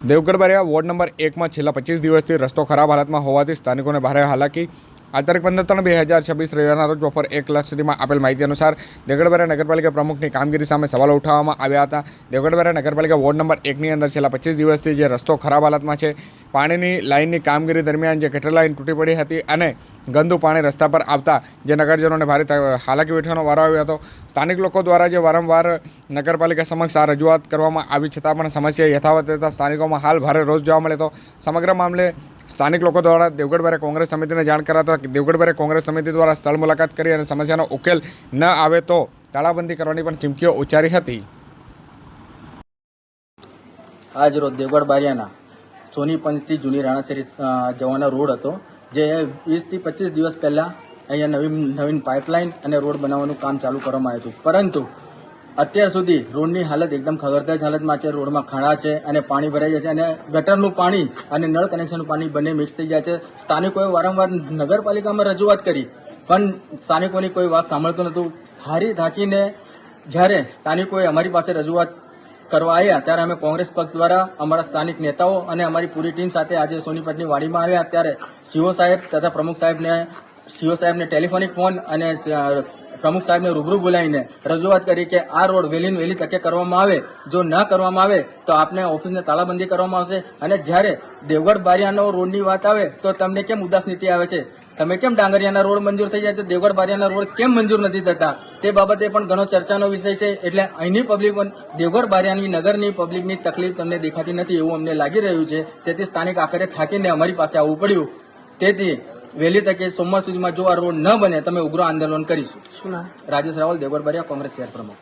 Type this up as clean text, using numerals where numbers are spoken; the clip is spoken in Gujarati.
દેવગઢ બારિયા વોર્ડ નંબર 1 માં છેલ્લા 25 દિવસથી રસ્તો ખરાબ હાલતમાં હોવાથી સ્થાનિકોને ભારે હાલાકી। આ તારીખ 15/3/2026 રવિવારના રોજ બપોર 1 કલાક સુધીમાં આપેલ માહિતી અનુસાર દેવગઢ બારિયા નગરપાલિકા પ્રમુખની કામગીરી સામે સવાલો ઉઠાવવામાં આવ્યા હતા। દેવગઢ બારિયા નગરપાલિકા વોર્ડ નંબર 1ની અંદર છેલ્લા 25 દિવસથી જે રસ્તો ખરાબ હાલતમાં છે, પાણીની લાઇનની કામગીરી દરમિયાન જે ગટર લાઇન તૂટી પડી હતી અને ગંદુ પાણી રસ્તા પર આવતા જે નગરજનોને ભારે હાલાકી વેઠવાનો વારો આવ્યો હતો। સ્થાનિક લોકો દ્વારા જે વારંવાર નગરપાલિકા સમક્ષ આ રજૂઆત કરવામાં આવી છતાં પણ સમસ્યા યથાવત રહેતા સ્થાનિકોમાં હાલ ભારે રોષ જોવા મળે તો સમગ્ર મામલે સ્થાનિક લોકો દ્વારા દેવગઢ બારિયા કોંગ્રેસ સમિતિને જાણ કરાતા દેવગઢ બારિયા કોંગ્રેસ સમિતિ દ્વારા સ્થળ મુલાકાત કરી અને સમસ્યાનો ઉકેલ ન આવે તો તાળાબંધી કરવાની પણ ચીમકીઓ ઉચ્ચારી હતી। આજ રોજ દેવગઢ બારિયાના સોની પંચથી જૂની રાણાશેરી જવાનો રોડ હતો, જે 20 થી 25 દિવસ પહેલાં અહીંયા નવીન પાઇપલાઇન અને રોડ બનાવવાનું કામ ચાલુ કરવામાં આવ્યું હતું, પરંતુ અત્યાર સુધી રોડની હાલત એકદમ ખગડધજ હાલતમાં છે। રોડમાં ખાડા છે અને પાણી ભરાઈ જાય છે અને ગટરનું પાણી અને નળ કનેક્શનનું પાણી બંને મિક્સ થઈ જાય છે। સ્થાનિકોએ વારંવાર નગરપાલિકામાં રજૂઆત કરી પણ સ્થાનિકોની કોઈ વાત સાંભળતું નહોતું। હારી થાકીને જ્યારે સ્થાનિકોએ અમારી પાસે રજૂઆત કરવા આવ્યા ત્યારે અમે કોંગ્રેસ પક્ષ દ્વારા અમારા સ્થાનિક નેતાઓ અને અમારી પૂરી ટીમ સાથે આજે સોનીપતની વાડીમાં આવ્યા। ત્યારે સીઓ સાહેબ તથા પ્રમુખ સાહેબને ટેલિફોનિક ફોન અને પ્રમુખ સાહેબને રૂબરૂ બોલાવીને રજૂઆત કરી કે આ રોડ વહેલી તકે કરવામાં આવે, જો ન કરવામાં આવે તો આપને ઓફિસને તાળાબંધી કરવામાં આવશે। અને જ્યારે દેવગઢ બારિયાનો રોડની વાત આવે તો તમને કેમ ઉદાસ નીતિ આવે છે? તમે કેમ ડાંગરિયાના રોડ મંજૂર થઈ જાય તો દેવગઢ બારિયાના રોડ કેમ મંજૂર નથી થતા? તે બાબતે પણ ઘણો ચર્ચાનો વિષય છે। એટલે અહીંની પબ્લિક, દેવગઢ બારિયાની નગરની પબ્લિકની તકલીફ તમને દેખાતી નથી એવું અમને લાગી રહ્યું છે। તેથી સ્થાનિક આખરે થાકીને અમારી પાસે આવવું પડ્યું। તેથી વહેલી તકે સોમવાર સુધીમાં જો આ રોડ ન બને તમે ઉગ્ર આંદોલન કરીશું। રાજેશ રાવલ, દેવગઢ બારિયા, કોંગ્રેસ શહેર પ્રમુખ।